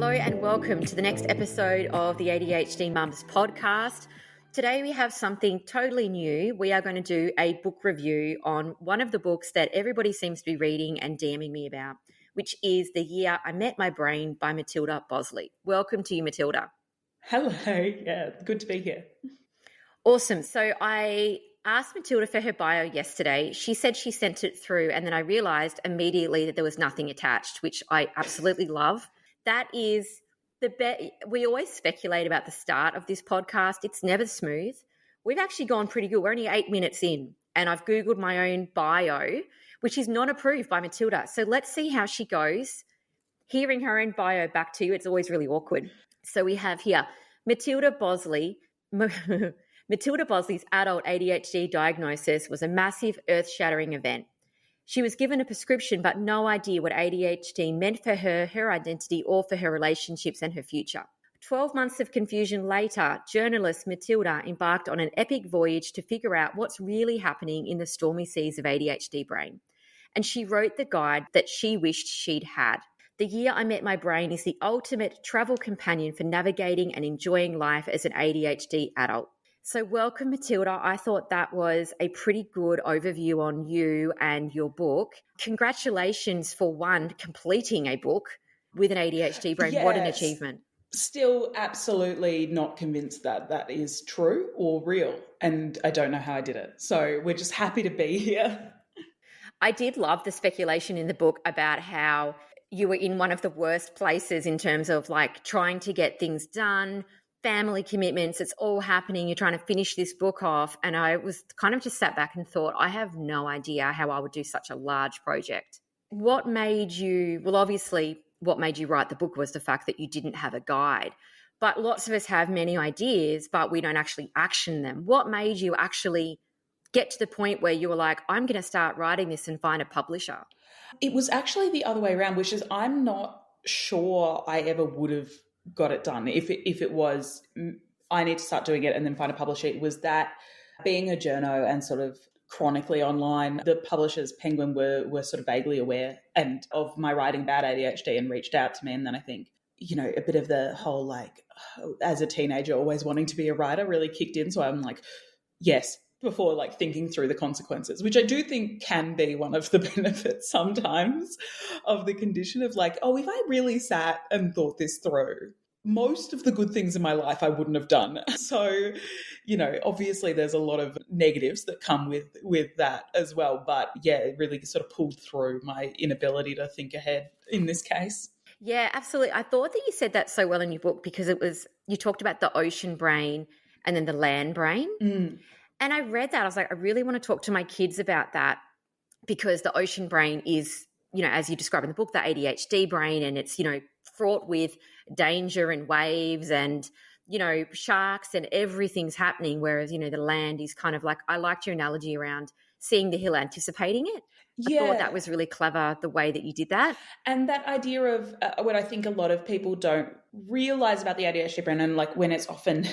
Hello and welcome to the next episode of the ADHD Mums Podcast. Today we have something totally new. We are going to do a book review on one of the books that everybody seems to be reading and DMing me about, which is The Year I Met My Brain by Matilda Boseley. Welcome to you, Matilda. Hello. Yeah, good to be here. Awesome. So I asked Matilda for her bio yesterday. She said she sent it through, and then I realised immediately that there was nothing attached, which I absolutely love. That is we always speculate about the start of this podcast. It's never smooth. We've actually gone pretty good. We're only 8 minutes in, and I've Googled my own bio, which is not approved by Matilda. So let's see how she goes. Hearing her own bio back to you, it's always really awkward. So we have here Matilda Boseley. Matilda Boseley's adult ADHD diagnosis was a massive, earth-shattering event. She was given a prescription but no idea what ADHD meant for her, her identity, or for her relationships and her future. 12 months of confusion later, journalist Matilda embarked on an epic voyage to figure out what's really happening in the stormy seas of ADHD brain. And she wrote the guide that she wished she'd had. The Year I Met My Brain is the ultimate travel companion for navigating and enjoying life as an ADHD adult. So welcome, Matilda. I thought that was a pretty good overview on you and your book. Congratulations for one, completing a book with an ADHD brain. Yes. What an achievement. Still absolutely not convinced that that is true or real. And I don't know how I did it. So we're just happy to be here. I did love the speculation in the book about how you were in one of the worst places in terms of like trying to get things done, family commitments, it's all happening. You're trying to finish this book off. And I was kind of just sat back and thought, I have no idea how I would do such a large project. What made you, well, obviously what made you write the book was the fact that you didn't have a guide. But lots of us have many ideas, but we don't actually action them. What made you actually get to the point where you were like, I'm going to start writing this and find a publisher? It was actually the other way around, which is I'm not sure I ever would have got it done. If it was, I need to start doing it and then find a publisher, it was that being a journo and sort of chronically online, the publishers, Penguin, were sort of vaguely aware and of my writing about ADHD and reached out to me. And then I think, you know, a bit of the whole like, as a teenager, always wanting to be a writer really kicked in. So I'm like, yes, before like thinking through the consequences, which I do think can be one of the benefits sometimes of the condition of like, oh, if I really sat and thought this through, most of the good things in my life I wouldn't have done. So, you know, obviously there's a lot of negatives that come with that as well. But yeah, it really sort of pulled through my inability to think ahead in this case. Yeah, absolutely. I thought that you said that so well in your book because you talked about the ocean brain and then the land brain. Mm. And I read that. I was like, I really want to talk to my kids about that because the ocean brain is, you know, as you describe in the book, the ADHD brain, and it's, you know, fraught with danger and waves and, you know, sharks and everything's happening. Whereas, you know, the land is kind of like, I liked your analogy around seeing the hill, anticipating it. Yeah. I thought that was really clever, the way that you did that. And that idea of what I think a lot of people don't realize about the ADHD brain, and like when it's often,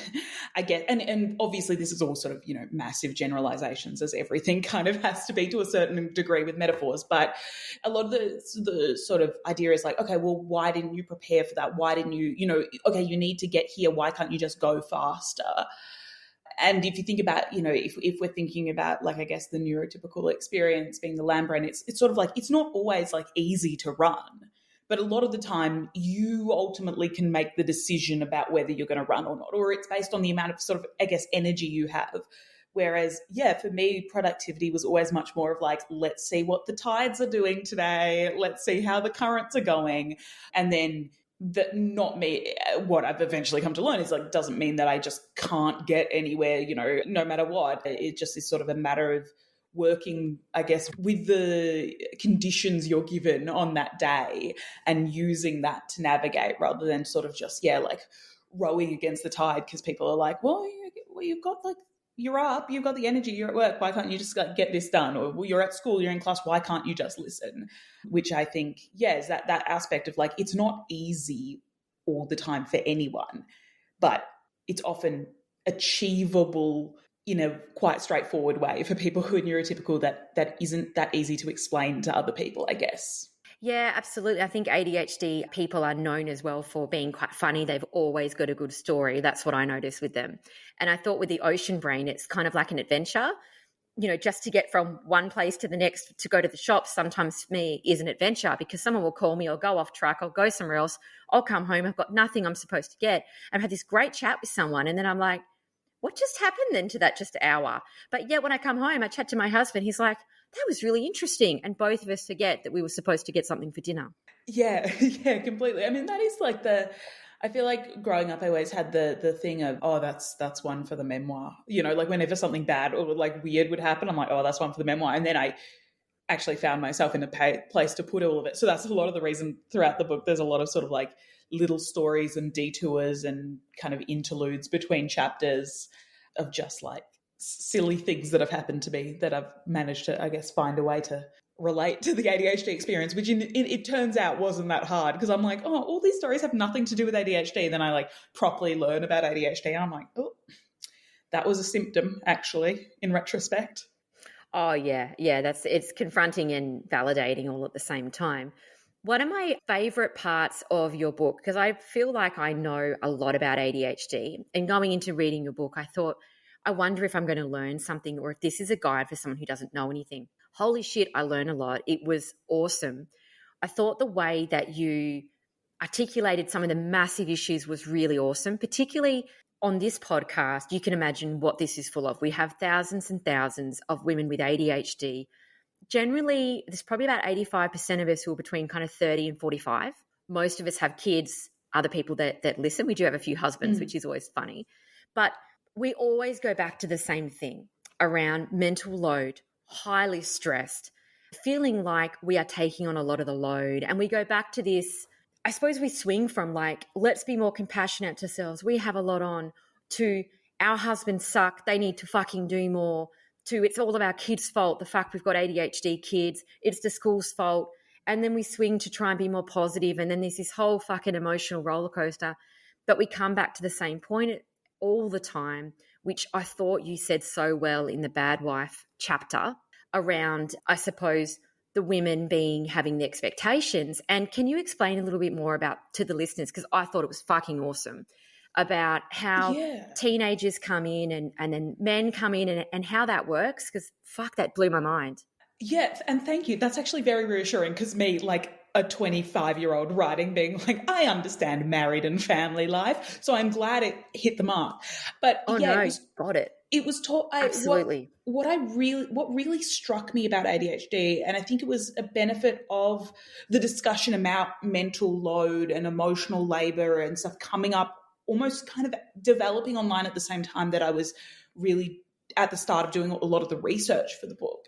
I guess, and obviously this is all sort of, you know, massive generalizations, as everything kind of has to be to a certain degree with metaphors. But a lot of the sort of idea is like, okay, well, why didn't you prepare for that? Why didn't you, you know, okay, you need to get here. Why can't you just go faster? And if you think about, you know, if we're thinking about like, I guess the neurotypical experience being the lamb brain, it's sort of like, it's not always like easy to run, but a lot of the time you ultimately can make the decision about whether you're going to run or not, or it's based on the amount of sort of, I guess, energy you have. Whereas, yeah, for me, productivity was always much more of like, let's see what the tides are doing today. Let's see how the currents are going. And then that not me, what I've eventually come to learn is like, doesn't mean that I just can't get anywhere, you know, no matter what. It just is sort of a matter of working, I guess, with the conditions you're given on that day and using that to navigate rather than sort of just, yeah, like rowing against the tide because people are like, well, you've got like, you're up, you've got the energy, you're at work, why can't you just like get this done? Or well, you're at school, you're in class, why can't you just listen? Which I think, yeah, is that aspect of like, it's not easy all the time for anyone, but it's often achievable in a quite straightforward way for people who are neurotypical that isn't that easy to explain to other people, I guess. Yeah, absolutely. I think ADHD people are known as well for being quite funny. They've always got a good story. That's what I noticed with them. And I thought with the ocean brain, it's kind of like an adventure. Just to get from one place to the next to go to the shops, sometimes for me is an adventure because someone will call me, I'll go off track, I'll go somewhere else, I'll come home, I've got nothing I'm supposed to get. I've had this great chat with someone and then I'm like, what just happened then to that just hour? But yet when I come home, I chat to my husband, he's like, that was really interesting. And both of us forget that we were supposed to get something for dinner. Yeah, yeah, completely. I mean, that is like I feel like growing up, I always had the thing of, oh, that's one for the memoir. Like whenever something bad or like weird would happen, I'm like, oh, that's one for the memoir. And then I actually found myself in a place to put all of it. So that's a lot of the reason throughout the book. There's a lot of sort of like little stories and detours and kind of interludes between chapters of just like silly things that have happened to me that I've managed to, I guess, find a way to relate to the ADHD experience, which it turns out wasn't that hard because I'm like, oh, all these stories have nothing to do with ADHD. Then I like properly learn about ADHD and I'm like, oh, that was a symptom actually in retrospect. Oh yeah. It's confronting and validating all at the same time. One of my favorite parts of your book, because I feel like I know a lot about ADHD, and going into reading your book, I thought, I wonder if I'm going to learn something or if this is a guide for someone who doesn't know anything. Holy shit, I learned a lot. It was awesome. I thought the way that you articulated some of the massive issues was really awesome, particularly on this podcast. You can imagine what this is full of. We have thousands and thousands of women with ADHD. Generally, there's probably about 85% of us who are between kind of 30 and 45. Most of us have kids, other people that listen. We do have a few husbands, which is always funny. But we always go back to the same thing around mental load, highly stressed, feeling like we are taking on a lot of the load. And we go back to this, I suppose we swing from like, let's be more compassionate to ourselves, we have a lot on, to our husbands suck, they need to fucking do more, to it's all of our kids' fault, the fact we've got ADHD kids, it's the school's fault. And then we swing to try and be more positive, and then there's this whole fucking emotional roller coaster. But we come back to the same point all the time, which I thought you said so well in the Bad Wife chapter around, I suppose, the women having the expectations. And can you explain a little bit more about to the listeners, because I thought it was fucking awesome, about how teenagers come in and then men come in and how that works, because fuck, that blew my mind. Yeah, and thank you. That's actually very reassuring because me, like a 25-year-old writing, being like, I understand married and family life, so I'm glad it hit the mark. But got it. It was taught. Absolutely. What really struck me about ADHD, and I think it was a benefit of the discussion about mental load and emotional labor and stuff coming up, almost kind of developing online at the same time that I was really at the start of doing a lot of the research for the book,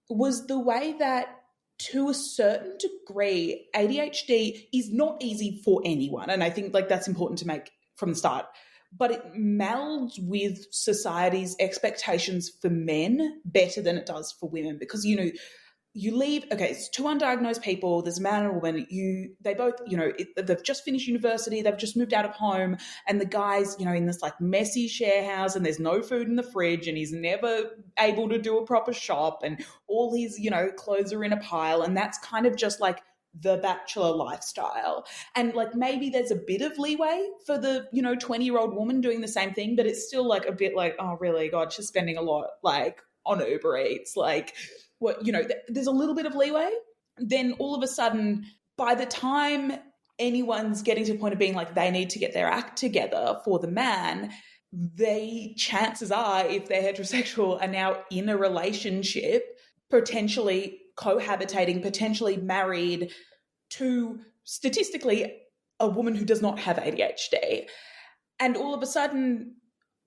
was the way that to a certain degree, ADHD is not easy for anyone. And I think like that's important to make from the start, but it melds with society's expectations for men better than it does for women, because, you leave, okay, it's two undiagnosed people, there's a man and a woman, they both, they've just finished university, they've just moved out of home, and the guy's, in this like messy share house and there's no food in the fridge and he's never able to do a proper shop and all his, clothes are in a pile, and that's kind of just like the bachelor lifestyle. And like maybe there's a bit of leeway for the, 20-year-old woman doing the same thing, but it's still like a bit like, oh really, God, she's spending a lot like on Uber Eats, like, what, there's a little bit of leeway. Then all of a sudden, by the time anyone's getting to the point of being like they need to get their act together for the man, chances are, if they're heterosexual, are now in a relationship, potentially cohabitating, potentially married to, statistically, a woman who does not have ADHD. And all of a sudden,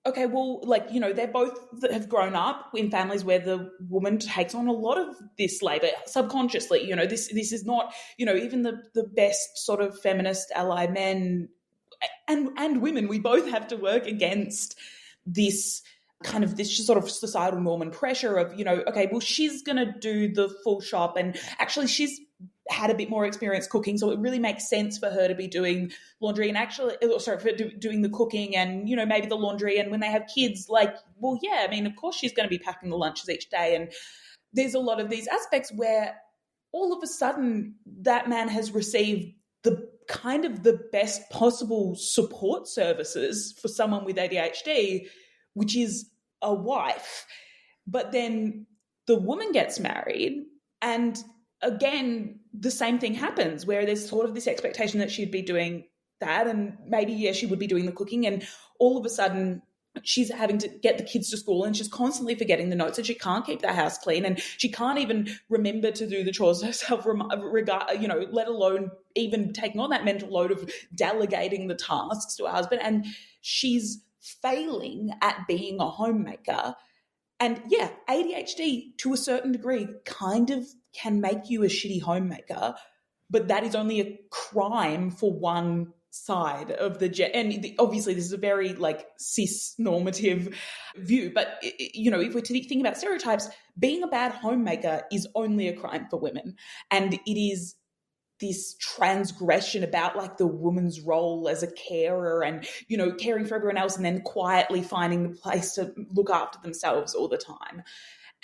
okay, well, like, they both have grown up in families where the woman takes on a lot of this labor subconsciously. This is not, even the best sort of feminist ally men and women, we both have to work against this kind of this sort of societal norm and pressure of, okay, well, she's going to do the full shop, and actually she's had a bit more experience cooking, so it really makes sense for her to be doing laundry and doing the cooking and, maybe the laundry. And when they have kids, like, well, yeah, I mean, of course she's going to be packing the lunches each day. And there's a lot of these aspects where all of a sudden that man has received the kind of the best possible support services for someone with ADHD, which is a wife. But then the woman gets married, and again, the same thing happens where there's sort of this expectation that she'd be doing that, and maybe, yeah, she would be doing the cooking, and all of a sudden she's having to get the kids to school and she's constantly forgetting the notes, and she can't keep the house clean, and she can't even remember to do the chores herself, let alone even taking on that mental load of delegating the tasks to her husband. And she's failing at being a homemaker. And yeah, ADHD to a certain degree kind of can make you a shitty homemaker, but that is only a crime for one side of and obviously this is a very like cis normative view, but if we're to think about stereotypes, being a bad homemaker is only a crime for women, and it is this transgression about like the woman's role as a carer and caring for everyone else and then quietly finding the place to look after themselves all the time.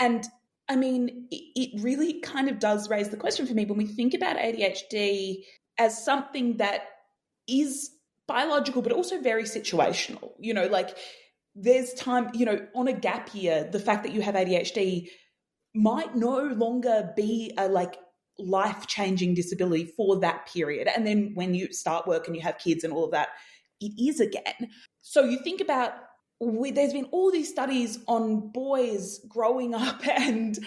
And I mean, it really kind of does raise the question for me when we think about ADHD as something that is biological, but also very situational. Like there's time, on a gap year, the fact that you have ADHD might no longer be a like life-changing disability for that period. And then when you start work and you have kids and all of that, it is again. So you think about, there's been all these studies on boys growing up and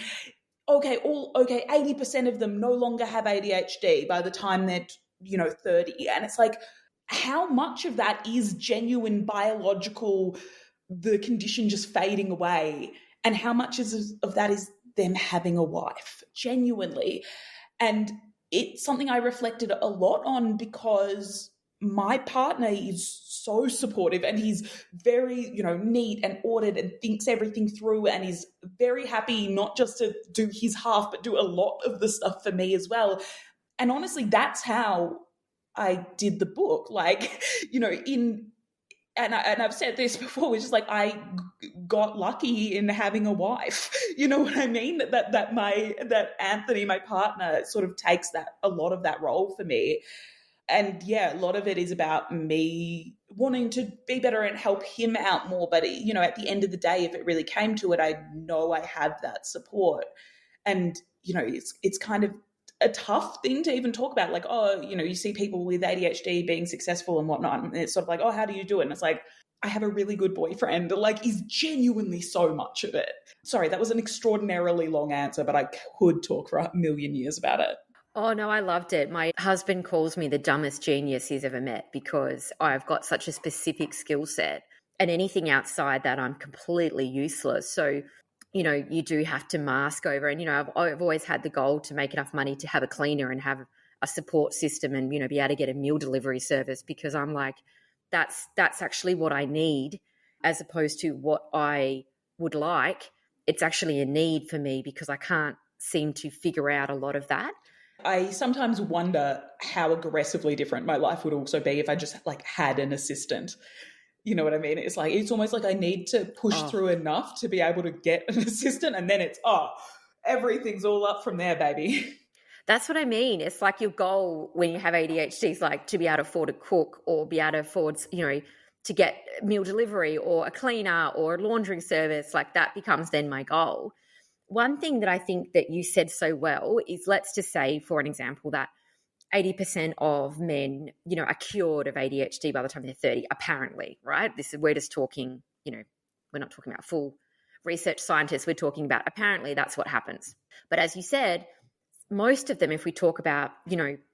80% of them no longer have ADHD by the time they're 30. And it's like, how much of that is genuine biological, the condition just fading away, and how much of that is them having a wife, genuinely? And it's something I reflected a lot on because my partner is so supportive, and he's very, neat and ordered and thinks everything through, and is very happy not just to do his half, but do a lot of the stuff for me as well. And honestly, that's how I did the book. Like, and I've said this before, which is like, I got lucky in having a wife. You know what I mean? That Anthony, my partner, sort of takes a lot of that role for me. And yeah, a lot of it is about me wanting to be better and help him out more. But, at the end of the day, if it really came to it, I know I have that support. And, it's kind of a tough thing to even talk about. Like, you see people with ADHD being successful and whatnot. And it's sort of like, how do you do it? And it's like, I have a really good boyfriend, like, is genuinely so much of it. Sorry, that was an extraordinarily long answer, but I could talk for a million years about it. Oh, no, I loved it. My husband calls me the dumbest genius he's ever met because I've got such a specific skill set, and anything outside that I'm completely useless. So, you do have to mask over. And, I've always had the goal to make enough money to have a cleaner and have a support system and, be able to get a meal delivery service, because I'm like, that's actually what I need as opposed to what I would like. It's actually a need for me because I can't seem to figure out a lot of that. I sometimes wonder how aggressively different my life would also be if I just like had an assistant. You know what I mean? It's like, it's almost like I need to push through enough to be able to get an assistant, and then it's, everything's all up from there, baby. That's what I mean. It's like your goal when you have ADHD is like to be able to afford to cook or be able to afford, to get meal delivery or a cleaner or a laundering service. Like that becomes then my goal. One thing that I think that you said so well is, let's just say, for an example, that 80% of men, are cured of ADHD by the time they're 30, apparently, right? We're just talking, we're not talking about full research scientists. We're talking about apparently that's what happens. But as you said, most of them, if we talk about,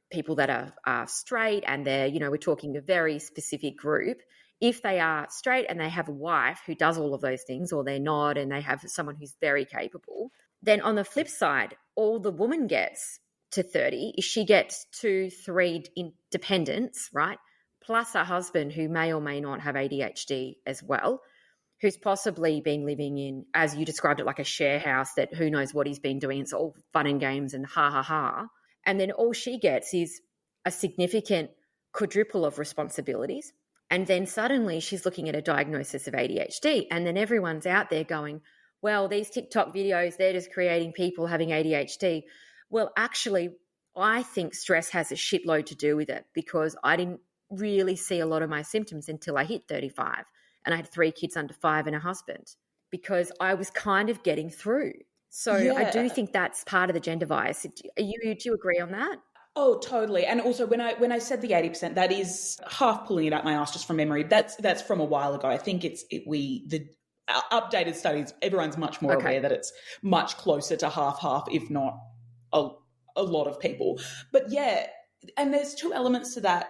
people that are straight and they're, we're talking a very specific group. If they are straight and they have a wife who does all of those things, or they're not and they have someone who's very capable, then on the flip side, all the woman gets to 30 is she gets 2-3 independents, right? Plus a husband who may or may not have ADHD as well, who's possibly been living in, as you described it, like a share house that who knows what he's been doing. It's all fun and games and ha, ha, ha. And then all she gets is a significant quadruple of responsibilities. And then suddenly she's looking at a diagnosis of ADHD. And then everyone's out there going, well, these TikTok videos, they're just creating people having ADHD. Well, actually, I think stress has a shitload to do with it, because I didn't really see a lot of my symptoms until I hit 35, and I had 3 kids under 5 and a husband, because I was kind of getting through. So I do Yeah. think that's part of the gender bias. Do you agree on that? Oh, totally. And also when I said the 80%, that is half pulling it out my ass just from memory. That's from a while ago. I think the updated studies, everyone's much more Okay. aware that it's much closer to half, if not a, a lot of people. But yeah, and there's two elements to that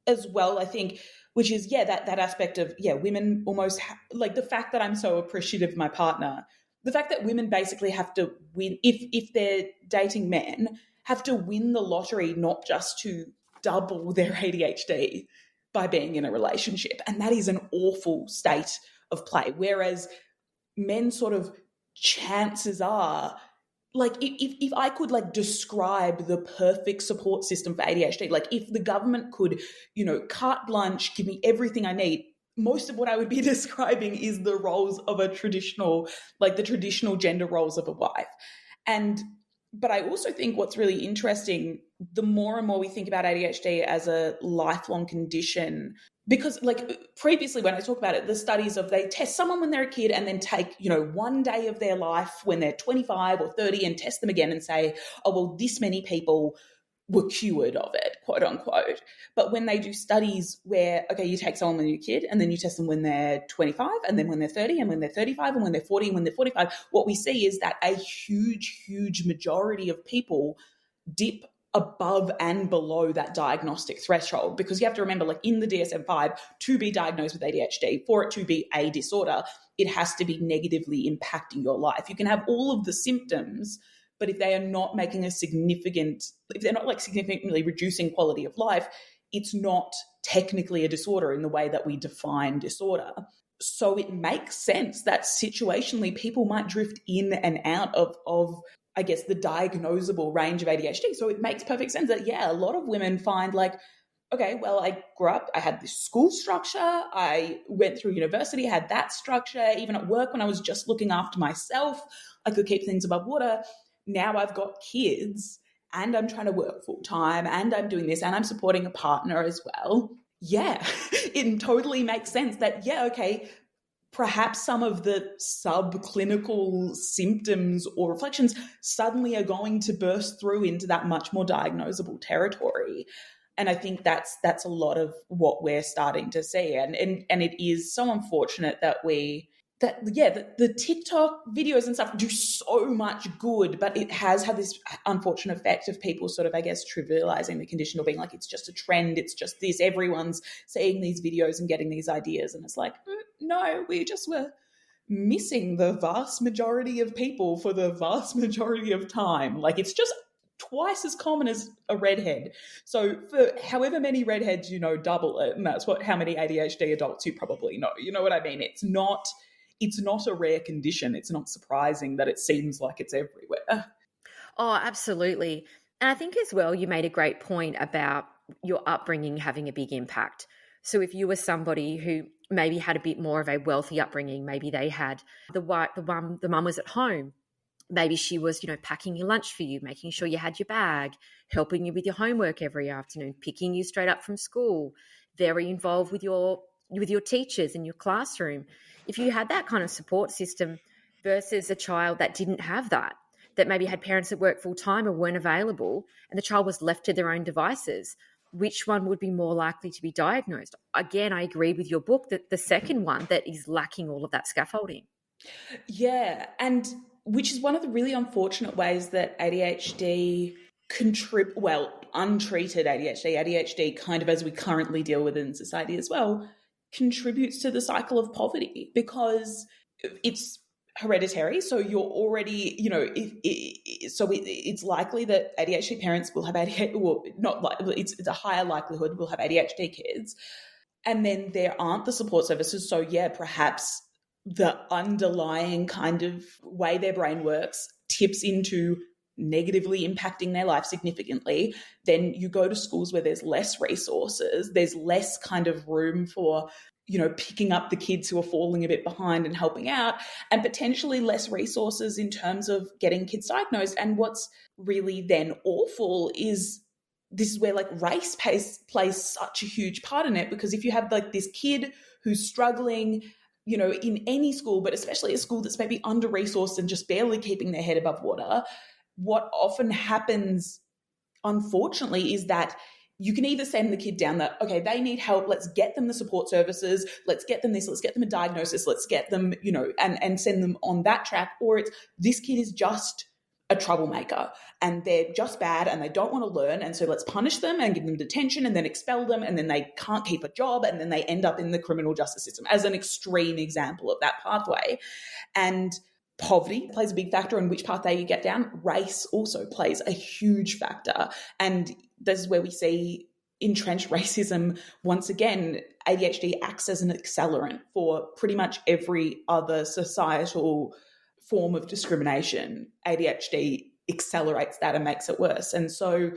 as well, I think, which is, that aspect of, women almost like the fact that I'm so appreciative of my partner, the fact that women basically have to win, if they're dating men, have to win the lottery, not just to double their ADHD by being in a relationship. And that is an awful state of play. Whereas men sort of, chances are, like if I could like describe the perfect support system for ADHD, like if the government could, carte blanche, give me everything I need, most of what I would be describing is the roles of a traditional, like the traditional gender roles of a wife. But I also think what's really interesting, the more and more we think about ADHD as a lifelong condition, because like previously when I talk about it, the studies of they test someone when they're a kid and then take, one day of their life when they're 25 or 30 and test them again and say, oh, well, this many people were cured of it, quote unquote. But when they do studies where, okay, you take someone when you're a kid and then you test them when they're 25 and then when they're 30 and when they're 35 and when they're 40 and when they're 45, what we see is that a huge, huge majority of people dip above and below that diagnostic threshold. Because you have to remember, like in the DSM-5, to be diagnosed with ADHD, for it to be a disorder, it has to be negatively impacting your life. You can have all of the symptoms, but if they are not making if they're not like significantly reducing quality of life, it's not technically a disorder in the way that we define disorder. So it makes sense that situationally people might drift in and out of I guess, the diagnosable range of ADHD. So it makes perfect sense that, a lot of women find like, okay, well, I grew up, I had this school structure, I went through university, had that structure, even at work when I was just looking after myself, I could keep things above water. Now I've got kids and I'm trying to work full time and I'm doing this and I'm supporting a partner as well. Yeah, it totally makes sense that, okay, perhaps some of the subclinical symptoms or reflections suddenly are going to burst through into that much more diagnosable territory. And I think that's a lot of what we're starting to see. And it is so unfortunate that the TikTok videos and stuff do so much good, but it has had this unfortunate effect of people sort of, I guess, trivializing the condition or being like, it's just a trend, it's just this, everyone's seeing these videos and getting these ideas. And it's like, no, we just were missing the vast majority of people for the vast majority of time. Like it's just twice as common as a redhead. So for however many redheads, double it. And that's how many ADHD adults you probably know. You know what I mean? It's not a rare condition. It's not surprising that it seems like it's everywhere. Oh, absolutely. And I think as well, you made a great point about your upbringing having a big impact. So if you were somebody who maybe had a bit more of a wealthy upbringing, maybe they had the mum was at home. Maybe she was, packing your lunch for you, making sure you had your bag, helping you with your homework every afternoon, picking you straight up from school, very involved with your teachers in your classroom. If you had that kind of support system versus a child that didn't have that maybe had parents that worked full time or weren't available, and the child was left to their own devices, which one would be more likely to be diagnosed? Again, I agree with your book that the second one that is lacking all of that scaffolding. Yeah, and which is one of the really unfortunate ways that ADHD untreated ADHD kind of as we currently deal with it in society as well, contributes to the cycle of poverty because it's hereditary. So you're already, it's likely that ADHD parents will have ADHD, well, not like, it's a higher likelihood we'll have ADHD kids. And then there aren't the support services. So perhaps the underlying kind of way their brain works tips into negatively impacting their life significantly. Then you go to schools where there's less resources, there's less kind of room for picking up the kids who are falling a bit behind and helping out, and potentially less resources in terms of getting kids diagnosed. And what's really then awful is this is where like race plays such a huge part in it, because if you have like this kid who's struggling, in any school, but especially a school that's maybe under-resourced and just barely keeping their head above water, what often happens, unfortunately, is that you can either send the kid down that, okay, they need help, let's get them the support services, let's get them this, let's get them a diagnosis, let's get them, and send them on that track, or it's this kid is just a troublemaker and they're just bad and they don't want to learn, and so let's punish them and give them detention and then expel them, and then they can't keep a job and then they end up in the criminal justice system, as an extreme example of that pathway. And poverty plays a big factor in which pathway you get down. Race also plays a huge factor. And this is where we see entrenched racism. Once again, ADHD acts as an accelerant for pretty much every other societal form of discrimination. ADHD accelerates that and makes it worse. And so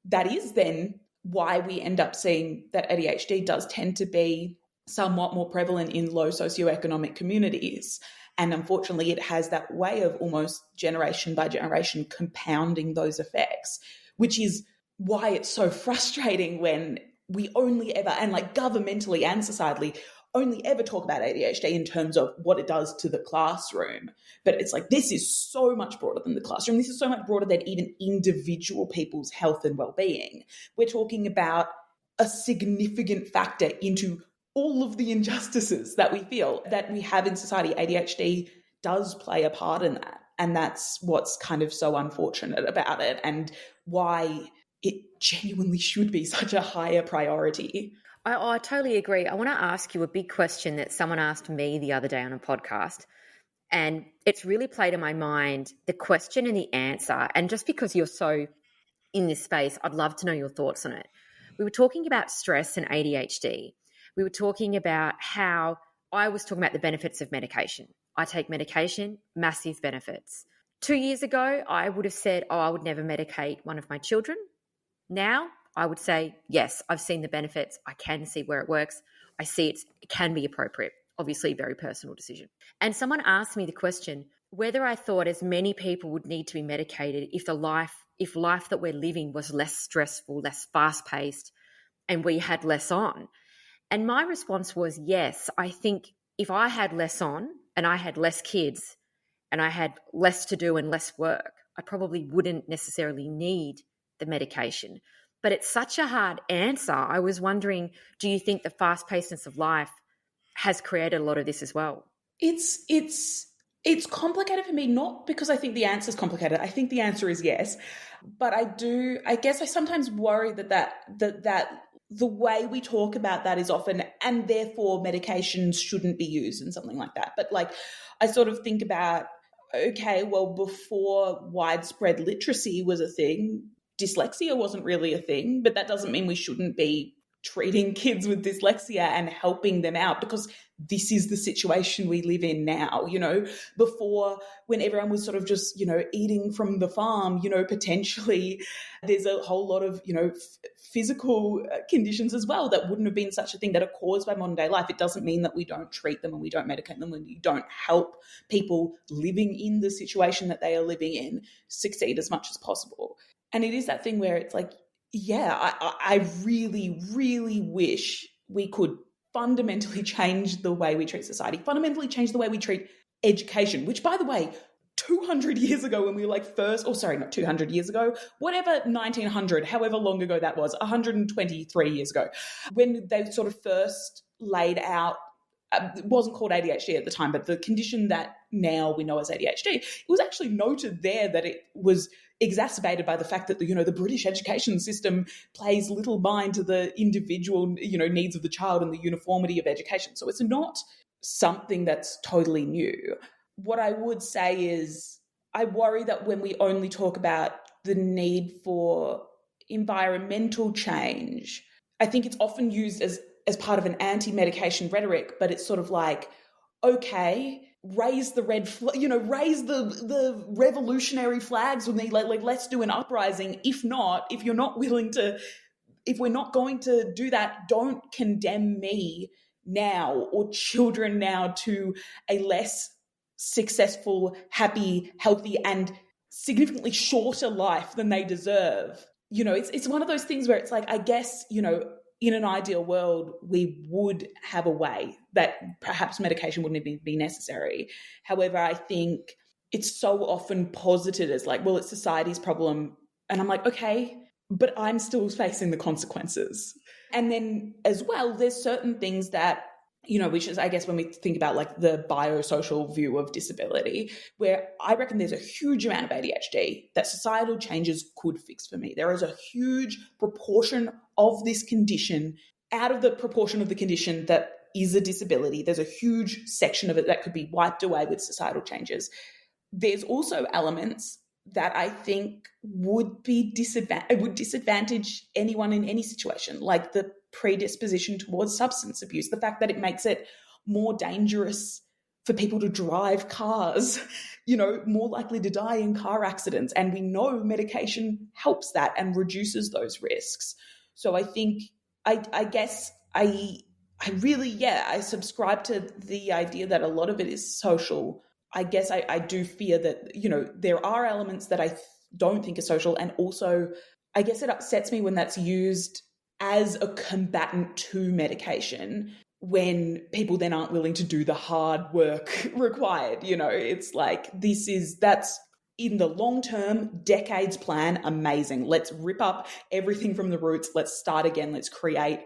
that is then why we end up seeing that ADHD does tend to be somewhat more prevalent in low socioeconomic communities. And unfortunately, it has that way of almost generation by generation compounding those effects, which is why it's so frustrating when we only ever, and like governmentally and societally, only ever talk about ADHD in terms of what it does to the classroom. But it's like, this is so much broader than the classroom. This is so much broader than even individual people's health and well-being. We're talking about a significant factor into all of the injustices that we feel that we have in society. ADHD does play a part in that. And that's what's kind of so unfortunate about it, and why it genuinely should be such a higher priority. I totally agree. I want to ask you a big question that someone asked me the other day on a podcast, and it's really played in my mind, the question and the answer. And just because you're so in this space, I'd love to know your thoughts on it. We were talking about stress and ADHD. We were talking about how I was talking about the benefits of medication. I take medication, massive benefits. 2 years ago, I would have said, I would never medicate one of my children. Now, I would say, yes, I've seen the benefits. I can see where it works. I see it can be appropriate. Obviously, a very personal decision. And someone asked me the question whether I thought as many people would need to be medicated if life that we're living was less stressful, less fast-paced, and we had less on. And my response was, yes, I think if I had less on and I had less kids and I had less to do and less work, I probably wouldn't necessarily need the medication. But it's such a hard answer. I was wondering, do you think the fast-pacedness of life has created a lot of this as well? It's complicated for me, not because I think the answer is complicated. I think the answer is yes. But I guess I sometimes worry that the way we talk about that is often, and therefore medications shouldn't be used and something like that. But like, I sort of think about, okay, well, before widespread literacy was a thing, dyslexia wasn't really a thing, but that doesn't mean we shouldn't be treating kids with dyslexia and helping them out, because this is the situation we live in now. Before, when everyone was sort of just, eating from the farm, potentially there's a whole lot of, physical conditions as well that wouldn't have been such a thing, that are caused by modern day life. It doesn't mean that we don't treat them and we don't medicate them and we don't help people living in the situation that they are living in succeed as much as possible. And it is that thing where it's like, yeah, I really, really wish we could fundamentally change the way we treat society, fundamentally change the way we treat education, which, by the way, 200 years ago when we were like not 200 years ago, whatever, 1900, however long ago that was, 123 years ago, when they sort of first laid out, it wasn't called ADHD at the time, but the condition that now we know as ADHD, it was actually noted there that it was exacerbated by the fact that the British education system plays little mind to the individual needs of the child and the uniformity of education. So it's not something that's totally new. What I would say is I worry that when we only talk about the need for environmental change, I think it's often used as part of an anti-medication rhetoric, but it's sort of like, okay, raise the raise the revolutionary flags with me, like let's do an uprising. If we're not going to do that, don't condemn me now or children now to a less successful, happy, healthy, and significantly shorter life than they deserve. You know, it's one of those things where it's like, I guess, you know, in an ideal world, we would have a way that perhaps medication wouldn't even be necessary. However, I think it's so often posited as like, well, it's society's problem. And I'm like, okay, but I'm still facing the consequences. And then as well, there's certain things that, you know, which is, I guess, when we think about like the biosocial view of disability, where I reckon there's a huge amount of ADHD that societal changes could fix for me. There is a huge proportion of this condition out of the proportion of the condition that is a disability. There's a huge section of it that could be wiped away with societal changes. There's also elements that I think would disadvantage anyone in any situation, like the predisposition towards substance abuse, the fact that it makes it more dangerous for people to drive cars, you know, more likely to die in car accidents. And we know medication helps that and reduces those risks. So I think, I guess I really, I subscribe to the idea that a lot of it is social. I guess I do fear that, you know, there are elements that I don't think are social. And also, I guess it upsets me when that's used as a combatant to medication when people then aren't willing to do the hard work required. You know, it's like, that's in the long term, decades plan, amazing. Let's rip up everything from the roots. Let's start again. Let's create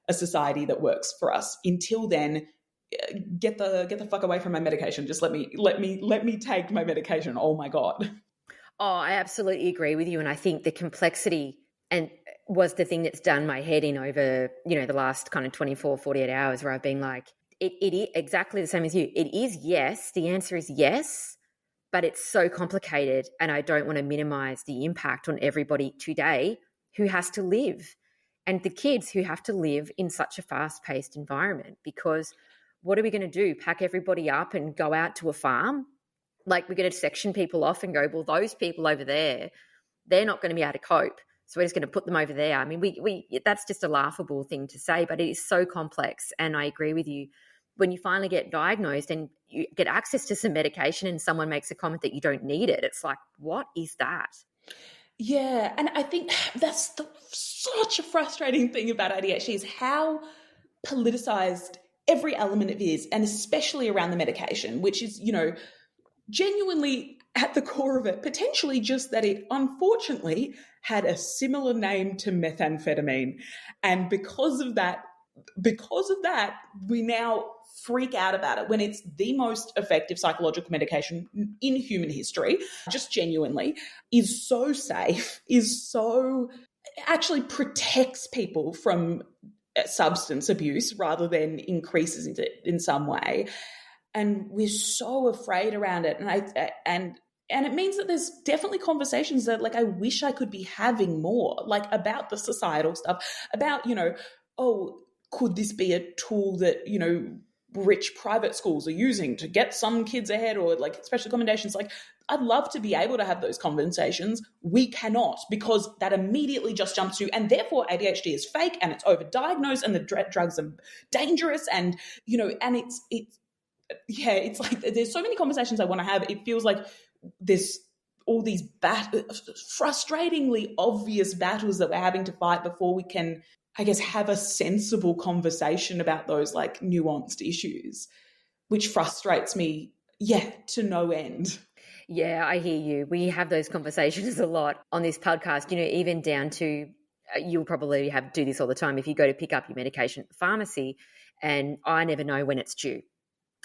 a society that works for us. Until then, get the fuck away from my medication. Just let me take my medication. Oh my God. Oh, I absolutely agree with you. And I think the complexity and was the thing that's done my head in over, you know, the last kind of 24, 48 hours, where I've been like, it is exactly the same as you. It is yes. The answer is yes, but it's so complicated. And I don't want to minimize the impact on everybody today who has to live, and the kids who have to live in such a fast-paced environment. Because what are we going to do? Pack everybody up and go out to a farm? Like, we're going to section people off and go, well, those people over there, they're not going to be able to cope, so we're just going to put them over there. I mean, we that's just a laughable thing to say, but it is so complex. And I agree with you. When you finally get diagnosed and you get access to some medication and someone makes a comment that you don't need it, it's like, what is that? Yeah, and I think that's such a frustrating thing about ADHD is how politicized every element of it is, and especially around the medication, which is, you know, genuinely at the core of it, potentially just that it unfortunately had a similar name to methamphetamine. And because of that, we now freak out about it when it's the most effective psychological medication in human history, just genuinely, is so safe, actually protects people from substance abuse rather than increases it in some way. And we're so afraid around it. And it means that there's definitely conversations that, like, I wish I could be having more, like, about the societal stuff, about, you know, oh, could this be a tool that, you know, rich private schools are using to get some kids ahead, or like special accommodations? Like, I'd love to be able to have those conversations. We cannot, because that immediately just jumps to, and therefore ADHD is fake and it's overdiagnosed and the drugs are dangerous, and, you know, and it's like there's so many conversations I want to have. It feels like there's all these frustratingly obvious battles that we're having to fight before we can, I guess, have a sensible conversation about those like nuanced issues, which frustrates me, to no end. Yeah, I hear you. We have those conversations a lot on this podcast, you know, even down to, you'll probably do this all the time. If you go to pick up your medication at the pharmacy, and I never know when it's due.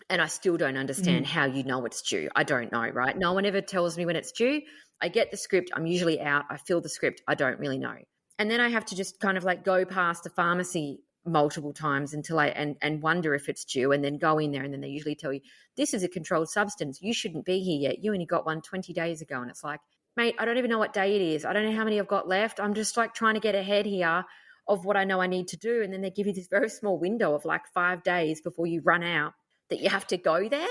And I still don't understand how you know it's due. I don't know, right? No one ever tells me when it's due. I get the script. I'm usually out. I fill the script. I don't really know. And then I have to just kind of like go past the pharmacy multiple times until and wonder if it's due, and then go in there, and then they usually tell you, this is a controlled substance. You shouldn't be here yet. You only got one 20 days ago. And it's like, mate, I don't even know what day it is. I don't know how many I've got left. I'm just like trying to get ahead here of what I know I need to do. And then they give you this very small window of like 5 days before you run out that you have to go there.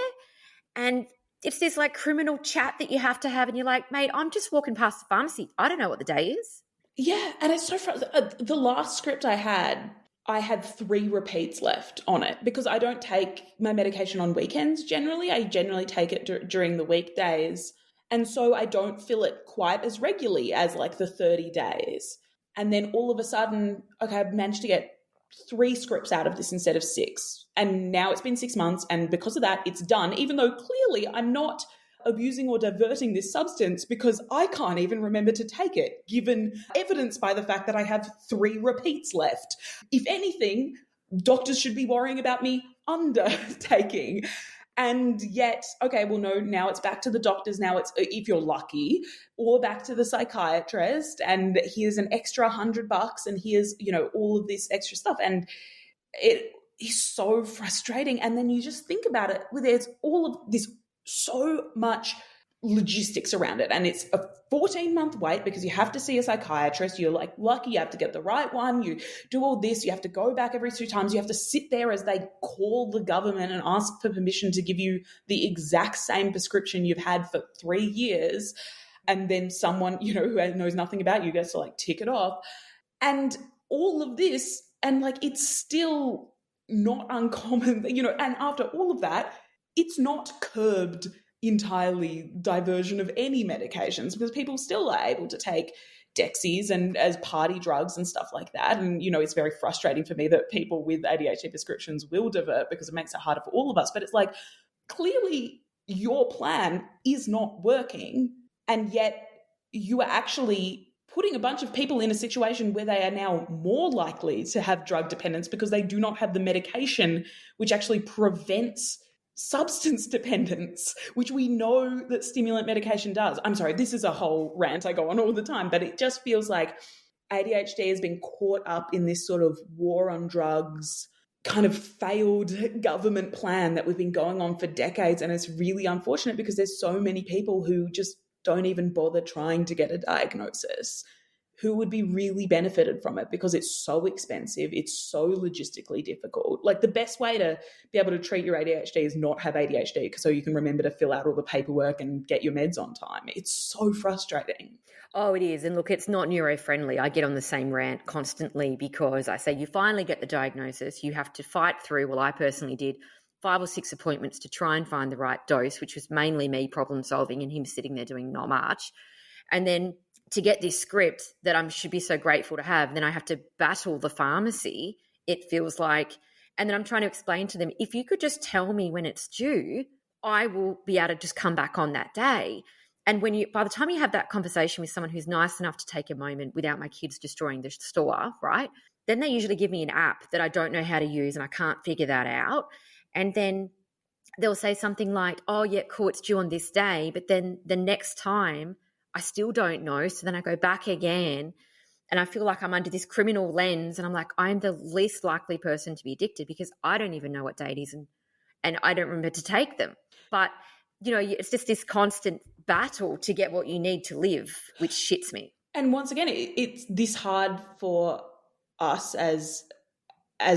And it's this like criminal chat that you have to have. And you're like, mate, I'm just walking past the pharmacy. I don't know what the day is. Yeah. And it's so frustrating. The last script I had, I had 3 repeats left on it because I don't take my medication on weekends generally. I generally take it during the weekdays. And so I don't fill it quite as regularly as like the 30 days. And then all of a sudden, okay, I've managed to get 3 scripts out of this instead of 6. And now it's been 6 months. And because of that, it's done, even though clearly I'm not abusing or diverting this substance because I can't even remember to take it, given evidence by the fact that I have 3 repeats left. If anything, doctors should be worrying about me undertaking. And yet, okay, well, no, now it's back to the doctors. Now it's, if you're lucky, or back to the psychiatrist, and here's an extra $100 and here's, all of this extra stuff. And it is so frustrating. And then you just think about it, there's all of this, so much logistics around it. And it's a 14-month wait because you have to see a psychiatrist. You're like lucky you have to get the right one. You do all this. You have to go back every 2 times. You have to sit there as they call the government and ask for permission to give you the exact same prescription you've had for 3 years. And then someone, who knows nothing about you gets to like tick it off. And all of this, and like it's still not uncommon, and after all of that, it's not curbed entirely diversion of any medications because people still are able to take Dexies and as party drugs and stuff like that. And, it's very frustrating for me that people with ADHD prescriptions will divert because it makes it harder for all of us. But it's like, clearly your plan is not working. And yet you are actually putting a bunch of people in a situation where they are now more likely to have drug dependence because they do not have the medication which actually prevents substance dependence, which we know that stimulant medication does. I'm sorry, this is a whole rant I go on all the time, but it just feels like ADHD has been caught up in this sort of war on drugs, kind of failed government plan that we've been going on for decades. And it's really unfortunate because there's so many people who just don't even bother trying to get a diagnosis, who would be really benefited from it because it's so expensive. It's so logistically difficult. Like the best way to be able to treat your ADHD is not have ADHD so you can remember to fill out all the paperwork and get your meds on time. It's so frustrating. Oh, it is. And look, it's not neuro-friendly. I get on the same rant constantly because I say you finally get the diagnosis. You have to fight through, well, I personally did 5 or 6 appointments to try and find the right dose, which was mainly me problem solving and him sitting there doing not much. And then to get this script that I should be so grateful to have, then I have to battle the pharmacy, it feels like. And then I'm trying to explain to them, if you could just tell me when it's due, I will be able to just come back on that day. And by the time you have that conversation with someone who's nice enough to take a moment without my kids destroying the store, right? Then they usually give me an app that I don't know how to use and I can't figure that out. And then they'll say something like, oh, yeah, cool, it's due on this day. But then the next time I still don't know. So then I go back again and I feel like I'm under this criminal lens and I'm like, I'm the least likely person to be addicted because I don't even know what day it is and I don't remember to take them. But, it's just this constant battle to get what you need to live, which shits me. And once again, it's this hard for us as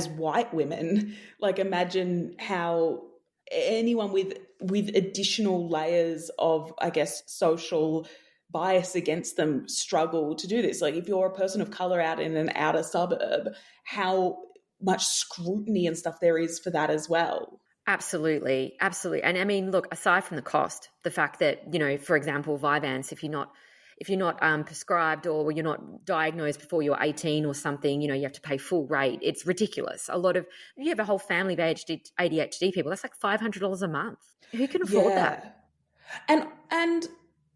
white women. Like imagine how anyone with additional layers of, I guess, social bias against them struggle to do this. Like if you're a person of color out in an outer suburb, how much scrutiny and stuff there is for that as well. Absolutely. Absolutely. And I mean, look, aside from the cost, the fact that, for example, Vyvanse, if you're not prescribed or you're not diagnosed before you're 18 or something, you have to pay full rate. It's ridiculous. You have a whole family of ADHD people, that's like $500 a month. Who can afford that? And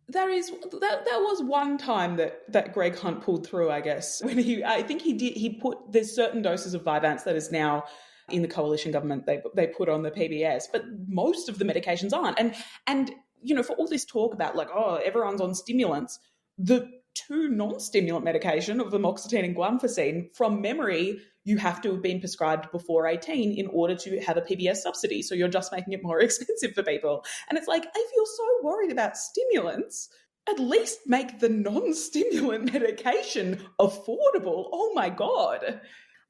there was one time that Greg Hunt pulled through, I guess, when he put, there's certain doses of Vyvanse that is now in the coalition government they put on the PBS, but most of the medications aren't. And for all this talk about like, oh, everyone's on stimulants, the 2 non-stimulant medication of amoxicillin and guanfacine, from memory, you have to have been prescribed before 18 in order to have a PBS subsidy. So you're just making it more expensive for people. And it's like, if you're so worried about stimulants, at least make the non-stimulant medication affordable. Oh my God.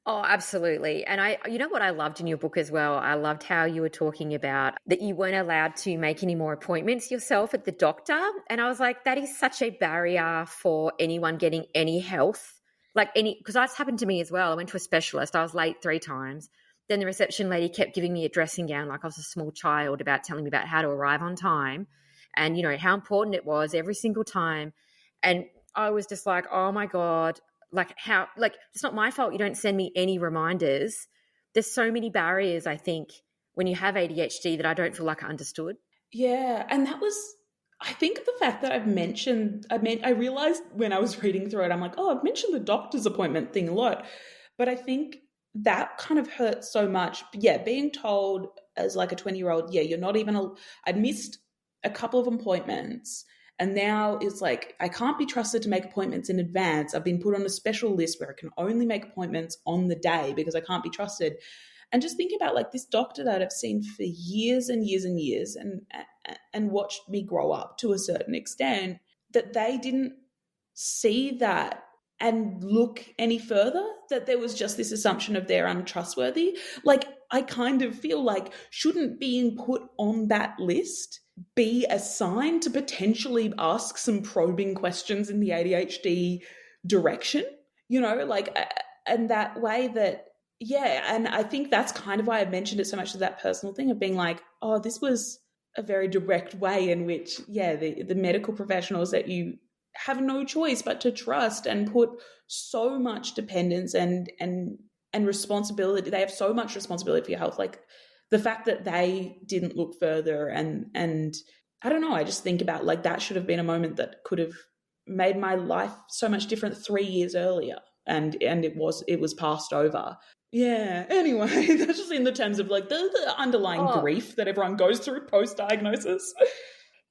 Oh, absolutely. And you know what I loved in your book as well? I loved how you were talking about that you weren't allowed to make any more appointments yourself at the doctor. And I was like, that is such a barrier for anyone getting any health Like because that's happened to me as well. I went to a specialist. I was late 3 times. Then the reception lady kept giving me a dressing gown like I was a small child about telling me about how to arrive on time and, how important it was every single time. And I was just like, oh my God, it's not my fault you don't send me any reminders. There's so many barriers, I think, when you have ADHD that I don't feel like I understood. Yeah. And that was, I think the fact that I realized when I was reading through it, I'm like, oh, I've mentioned the doctor's appointment thing a lot. But I think that kind of hurts so much. But yeah, being told as like a 20-year-old, yeah, you're not even, I'd missed a couple of appointments. And now it's like, I can't be trusted to make appointments in advance. I've been put on a special list where I can only make appointments on the day because I can't be trusted. And just thinking about like this doctor that I've seen for years and years and years and watched me grow up to a certain extent, that they didn't see that and look any further, that there was just this assumption of they're untrustworthy. Like, I kind of feel like shouldn't being put on that list be a sign to potentially ask some probing questions in the ADHD direction, and that way that, yeah. And I think that's kind of why I mentioned it so much, to that personal thing of being like, oh, this was a very direct way in which, yeah, the medical professionals that you have no choice but to trust and put so much dependence and responsibility. They have so much responsibility for your health. Like, the fact that they didn't look further and I don't know, I just think about like that should have been a moment that could have made my life so much different 3 years earlier, and it was passed over. Yeah. Anyway, that's just in the terms of like the underlying grief that everyone goes through post-diagnosis.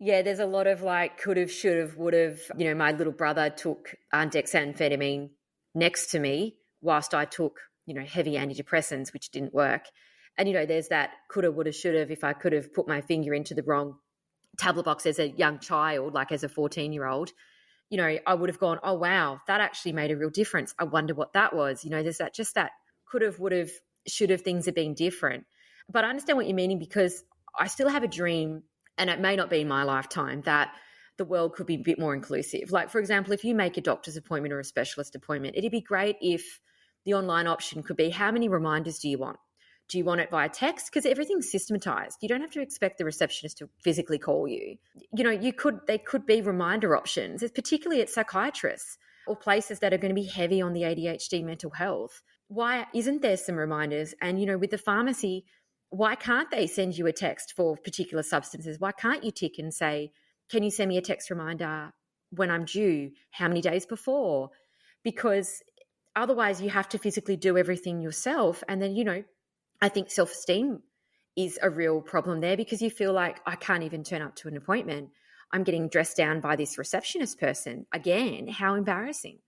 Yeah, there's a lot of like could have, should have, would have. My little brother took dexamphetamine next to me whilst I took, heavy antidepressants, which didn't work. And, there's that coulda, woulda, shoulda. If I could have put my finger into the wrong tablet box as a young child, like as a 14-year-old, I would have gone, oh, wow, that actually made a real difference. I wonder what that was. There's that could have, would have, should have, things have been different. But I understand what you're meaning, because I still have a dream, and it may not be in my lifetime, that the world could be a bit more inclusive. Like, for example, if you make a doctor's appointment or a specialist appointment, it'd be great if the online option could be, how many reminders do you want? Do you want it via text? Because everything's systematized. You don't have to expect the receptionist to physically call you. They could be reminder options, particularly at psychiatrists or places that are going to be heavy on the ADHD mental health. Why isn't there some reminders? And, with the pharmacy, why can't they send you a text for particular substances? Why can't you tick and say, can you send me a text reminder when I'm due? How many days before? Because otherwise you have to physically do everything yourself. And then, I think self-esteem is a real problem there, because you feel like, I can't even turn up to an appointment. I'm getting dressed down by this receptionist person. Again, how embarrassing.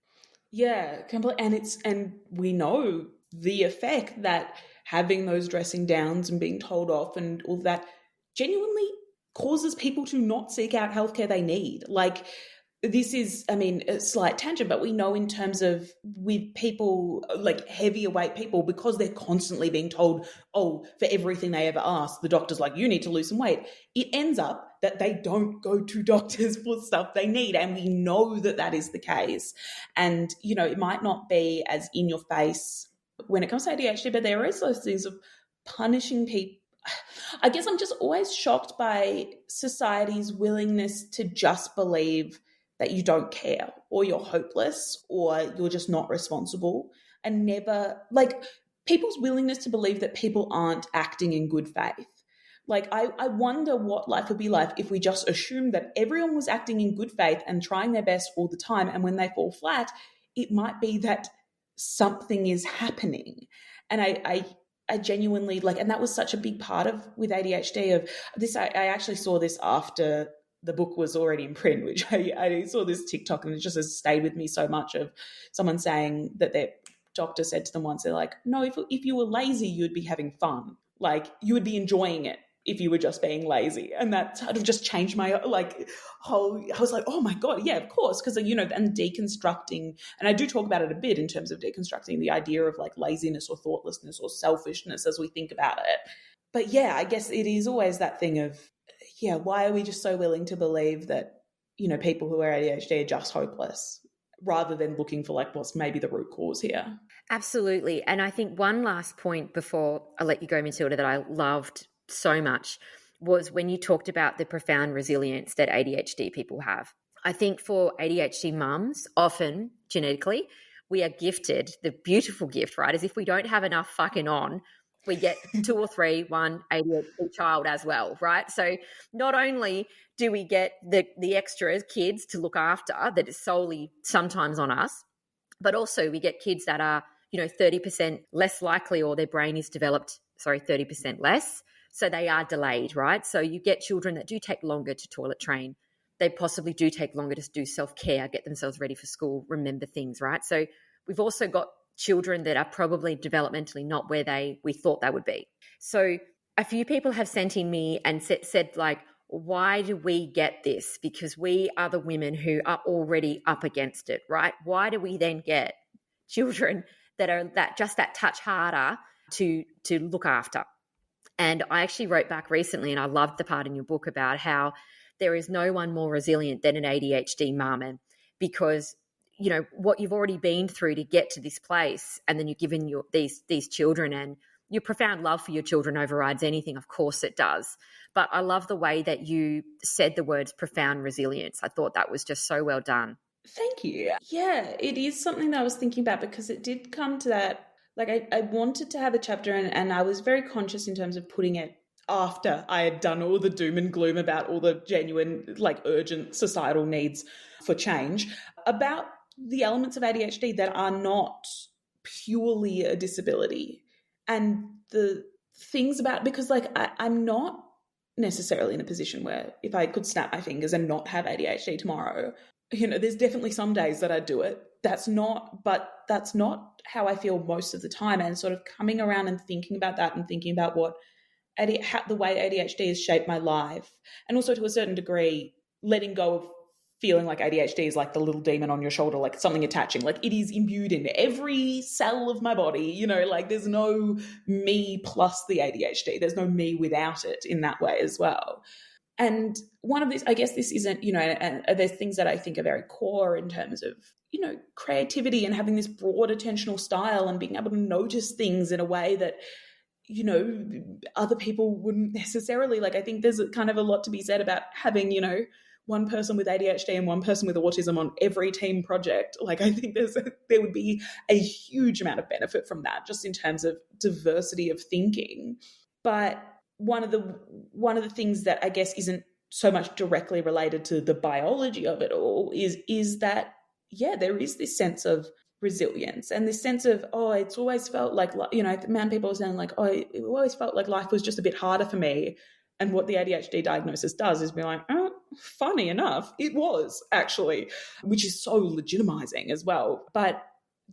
Yeah, completely. And we know the effect that having those dressing downs and being told off and all that genuinely causes people to not seek out healthcare they need. Like, this is, a slight tangent, but we know in terms of with people, like heavier weight people, because they're constantly being told, oh, for everything they ever ask, the doctor's like, you need to lose some weight. It ends up that they don't go to doctors for stuff they need. And we know that that is the case. And, it might not be as in your face when it comes to ADHD, but there is those things of punishing people. I guess I'm just always shocked by society's willingness to just believe that you don't care, or you're hopeless, or you're just not responsible, and never, like, people's willingness to believe that people aren't acting in good faith. Like, I wonder what life would be like if we just assumed that everyone was acting in good faith and trying their best all the time, and when they fall flat, it might be that something is happening. And I genuinely, like, and that was such a big part of with ADHD of this. I actually saw this after the book was already in print, which I saw this TikTok, and it just has stayed with me so much, of someone saying that their doctor said to them once, they're like, no, if you were lazy, you'd be having fun. Like, you would be enjoying it if you were just being lazy. And that sort of just changed my, like, whole, I was like, oh my God, yeah, of course. Because, and deconstructing, and I do talk about it a bit in terms of deconstructing the idea of like laziness or thoughtlessness or selfishness as we think about it. But yeah, I guess it is always that thing of, yeah, why are we just so willing to believe that, people who are ADHD are just hopeless? rather than looking for like what's maybe the root cause here. Absolutely. And I think one last point before I let you go, Matilda, that I loved so much was when you talked about the profound resilience that ADHD people have. I think for ADHD mums, often genetically, we are gifted the beautiful gift, right? As if we don't have enough fucking on, we get 2 or 3, one ADHD child as well, right? So not only do we get the extras kids to look after that is solely sometimes on us, but also we get kids that are, 30% less likely, or their brain is developed, 30% less. So they are delayed, right? So you get children that do take longer to toilet train. They possibly do take longer to do self-care, get themselves ready for school, remember things, right? So we've also got children that are probably developmentally not where we thought they would be. So a few people have sent in me and said like, why do we get this? Because we are the women who are already up against it, right? Why do we then get children that are that touch harder to look after? And I actually wrote back recently, and I loved the part in your book about how there is no one more resilient than an ADHD mum, and because what you've already been through to get to this place, and then you're given these children, and your profound love for your children overrides anything. Of course it does. But I love the way that you said the words profound resilience. I thought that was just so well done. Thank you. Yeah, it is something that I was thinking about, because it did come to that. Like I wanted to have a chapter, and I was very conscious in terms of putting it after I had done all the doom and gloom about all the genuine, like urgent societal needs for change, about the elements of ADHD that are not purely a disability, and the things about, because like I'm not necessarily in a position where if I could snap my fingers and not have ADHD tomorrow, there's definitely some days that I do it. That's not how I feel most of the time. And sort of coming around and thinking about that, and thinking about the way ADHD has shaped my life, and also to a certain degree letting go of feeling like ADHD is like the little demon on your shoulder, like something attaching, like it is imbued in every cell of my body, like there's no me plus the ADHD. There's no me without it in that way as well. And one of these, I guess this isn't, and there's things that I think are very core in terms of, creativity and having this broad attentional style and being able to notice things in a way that, other people wouldn't necessarily. Like, I think there's kind of a lot to be said about having, one person with ADHD and one person with autism on every team project. Like, I think there would be a huge amount of benefit from that, just in terms of diversity of thinking. But one of the things that I guess isn't so much directly related to the biology of it all is that, yeah, there is this sense of resilience and this sense of, it's always felt like, man, people are saying like, it always felt like life was just a bit harder for me. And what the ADHD diagnosis does is be like, funny enough, it was actually, which is so legitimizing as well. But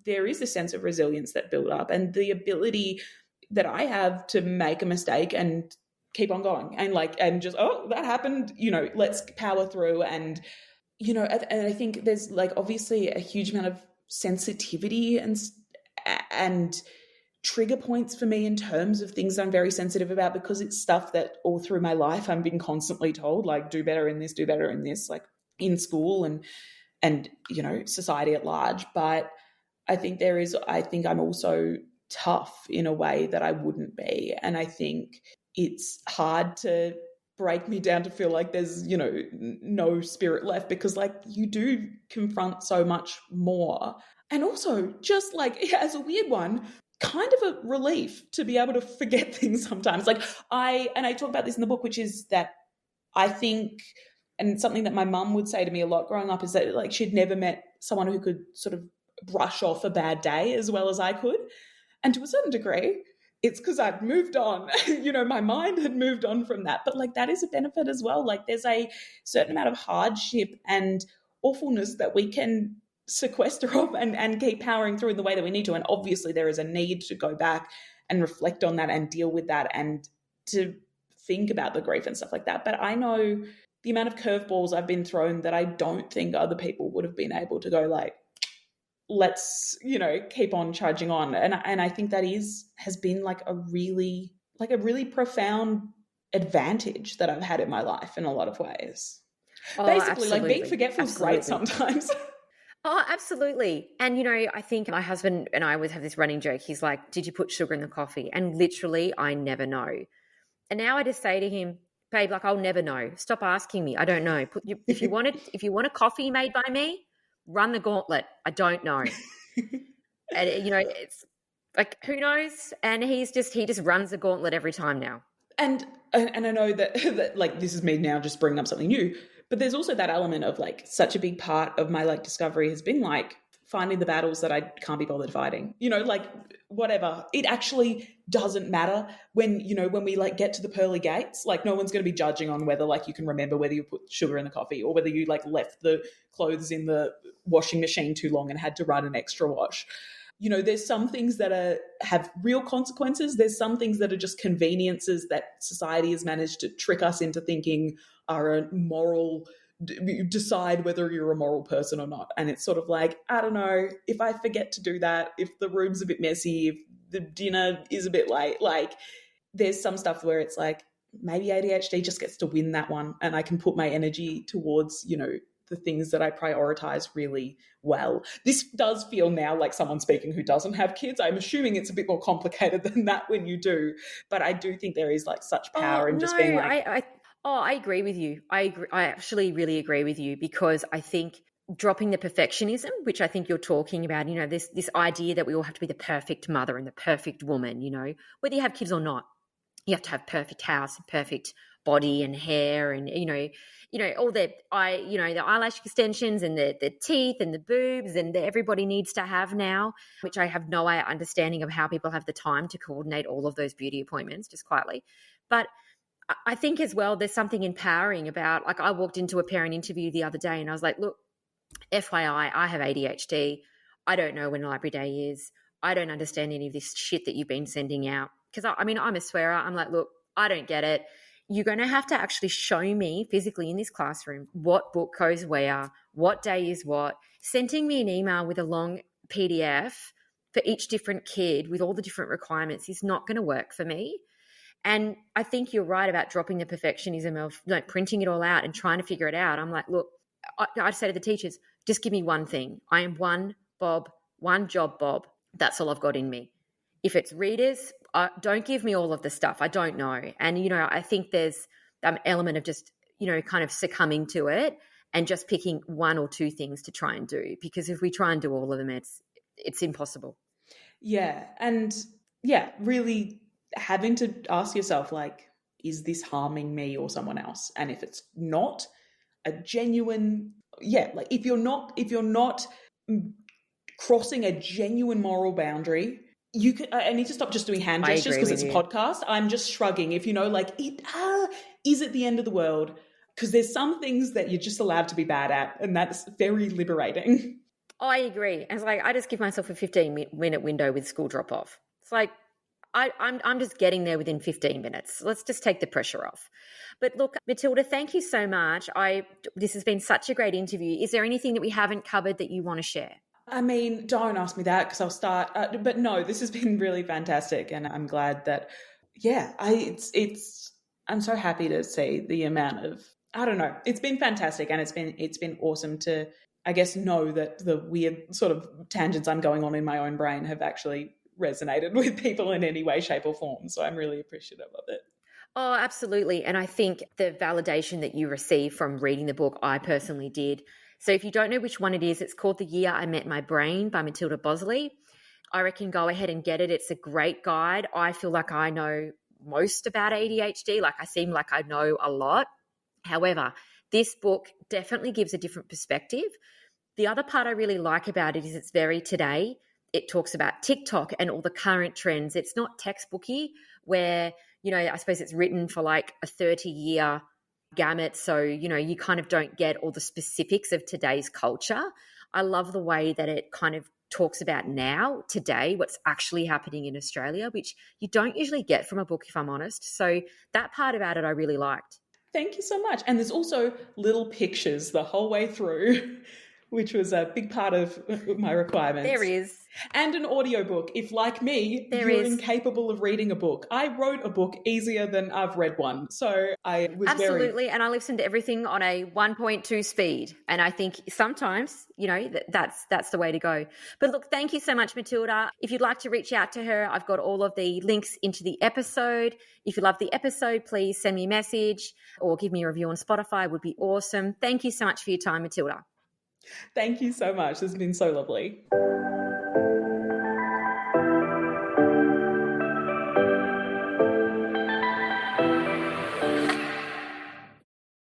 there is a sense of resilience that built up, and the ability that I have to make a mistake and keep on going, and just, that happened, let's power through. And, and I think there's like obviously a huge amount of sensitivity and trigger points for me in terms of things I'm very sensitive about, because it's stuff that all through my life I'm being constantly told, like, do better in this, like in school and society at large. But I think I'm also tough in a way that I wouldn't be. And I think it's hard to break me down to feel like there's, no spirit left, because like you do confront so much more. And also just like, as a weird one, kind of a relief to be able to forget things sometimes. Like I talk about this in the book, which is that I think, and something that my mum would say to me a lot growing up, is that like she'd never met someone who could sort of brush off a bad day as well as I could. And to a certain degree, it's because I'd moved on, my mind had moved on from that. But like that is a benefit as well. Like there's a certain amount of hardship and awfulness that we can sequester off and keep powering through in the way that we need to. And obviously there is a need to go back and reflect on that and deal with that and to think about the grief and stuff like that. But I know the amount of curveballs I've been thrown that I don't think other people would have been able to go like, let's, keep on charging on. And I think that has been like a really profound advantage that I've had in my life in a lot of ways. Basically, absolutely. Like being forgetful is great sometimes. Oh, absolutely. And, I think my husband and I always have this running joke. He's like, did you put sugar in the coffee? And literally, I never know. And now I just say to him, babe, like, I'll never know. Stop asking me. I don't know. If you want a coffee made by me, run the gauntlet. I don't know. And, it's like, who knows? And he just runs the gauntlet every time now. And I know that like this is me now just bringing up something new, but there's also that element of like such a big part of my like discovery has been like finding the battles that I can't be bothered fighting, like whatever. It actually doesn't matter when we like get to the pearly gates, like no one's going to be judging on whether like you can remember whether you put sugar in the coffee or whether you like left the clothes in the washing machine too long and had to run an extra wash. There's some things that have real consequences. There's some things that are just conveniences that society has managed to trick us into thinking are a moral, decide whether you're a moral person or not. And it's sort of like, I don't know, if I forget to do that, if the room's a bit messy, if the dinner is a bit late, like there's some stuff where it's like, maybe ADHD just gets to win that one and I can put my energy towards, the things that I prioritize really well. This does feel now like someone speaking who doesn't have kids. I'm assuming it's a bit more complicated than that when you do, but I do think there is like such power in just being like... I agree with you. I actually really agree with you because I think dropping the perfectionism, which I think you're talking about, this idea that we all have to be the perfect mother and the perfect woman, whether you have kids or not, you have to have perfect house and perfect body and hair and, all the eyelash extensions and the teeth and the boobs and everybody needs to have now, which I have no understanding of how people have the time to coordinate all of those beauty appointments, just quietly. But I think as well, there's something empowering about, like I walked into a parent interview the other day and I was like, look, FYI, I have ADHD. I don't know when library day is. I don't understand any of this shit that you've been sending out. Because I'm a swearer. I'm like, look, I don't get it. You're going to have to actually show me physically in this classroom what book goes where, what day is what. Sending me an email with a long PDF for each different kid with all the different requirements is not going to work for me. And I think you're right about dropping the perfectionism of printing it all out and trying to figure it out. I'm like, look, I say to the teachers, just give me one thing. I am one job Bob. That's all I've got in me. If it's readers, don't give me all of the stuff. I don't know. And, I think there's an element of just, kind of succumbing to it and just picking one or two things to try and do. Because if we try and do all of them, it's impossible. Yeah. And yeah, really having to ask yourself, like, is this harming me or someone else? And if it's not a genuine, like if you're not crossing a genuine moral boundary, I need to stop just doing hand gestures because it's a podcast. I'm just shrugging. If is it the end of the world? Because there's some things that you're just allowed to be bad at, and that's very liberating. I agree. It's like I just give myself a 15-minute window with school drop-off. It's like I'm just getting there within 15 minutes. Let's just take the pressure off. But look, Matilda, thank you so much. This has been such a great interview. Is there anything that we haven't covered that you want to share? I mean, don't ask me that because I'll start. But no, this has been really fantastic, and I'm glad that. Yeah, I'm so happy to see the amount of. I don't know. It's been fantastic, and it's been awesome to, I guess, know that the weird sort of tangents I'm going on in my own brain have actually resonated with people in any way, shape, or form. So I'm really appreciative of it. Oh, absolutely. And I think the validation that you receive from reading the book, I personally did. So if you don't know which one it is, it's called The Year I Met My Brain by Matilda Boseley. I reckon go ahead and get it. It's a great guide. I feel like I know most about ADHD. Like I seem like I know a lot. However, this book definitely gives a different perspective. The other part I really like about it is it's very today. It talks about TikTok and all the current trends. It's not textbooky where, I suppose it's written for like a 30-year gamut. So, you kind of don't get all the specifics of today's culture. I love the way that it kind of talks about now, today, what's actually happening in Australia, which you don't usually get from a book, if I'm honest. So that part about it I really liked. Thank you so much. And there's also little pictures the whole way through, which was a big part of my requirements. There is. And an audiobook, if like me, There you're is. incapable of reading a book. I wrote a book easier than I've read one. So I was Absolutely. And I listened to everything on a 1.2 speed. And I think sometimes, that's the way to go. But look, thank you so much, Matilda. If you'd like to reach out to her, I've got all of the links into the episode. If you love the episode, please send me a message or give me a review on Spotify. It would be awesome. Thank you so much for your time, Matilda. Thank you so much. This has been so lovely.